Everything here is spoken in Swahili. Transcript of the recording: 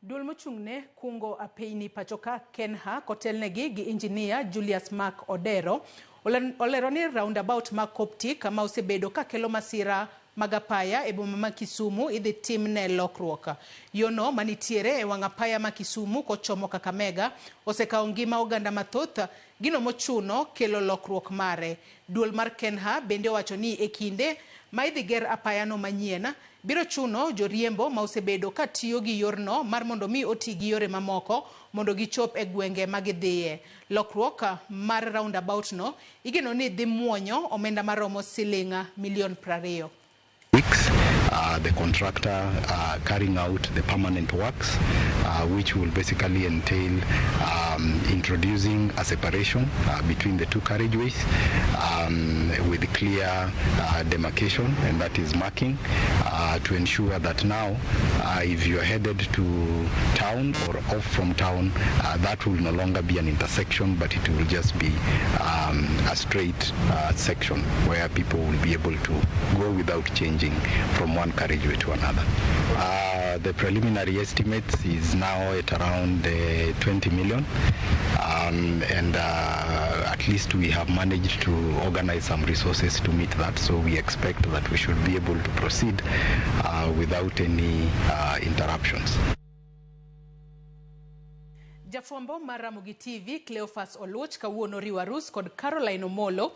Duol mochung'ne kungo apeyni pachoka Kenha kotelnegi gi engineer Julius Mark Odero olero ni roundabout ma Coptic kama osebedo ka kelo masira mag apaya e boma ma Kisumu idhi timne lokruok. Yono manitiere e wang' apaya ma Kisumu kochomo Kakamega osekawo ngima oganda mathoth, gino mochuno kelo lokruok mare. Duol mar Kenha bende owacho ni e kinde ma idhi ger apaya no manyien biro chuno joriembo ma osebedo ka tiyo gi yorno mar mondo mi oti gi yore mamoko mondo gichop e gwenge magidhiye. Lokruok mar roundabout no igeno ni dhi muonyo omenda maromo siling milion 20. The contractor carrying out the permanent works, which will basically entail introducing a separation between the two carriageways with clear demarcation, and that is marking to ensure that now if you are headed to town or off from town, that will no longer be an intersection, but it will just be a straight section where people will be able to go without changing from one carriageway to another. The preliminary estimate is now at around 20 million, and at least we have managed to organize some resources to meet that, so we expect that we should be able to proceed without any interruptions. Jafombo mar Ramogi TV Cleophas Oluoch kawuono riwarus kod Caroline Omolo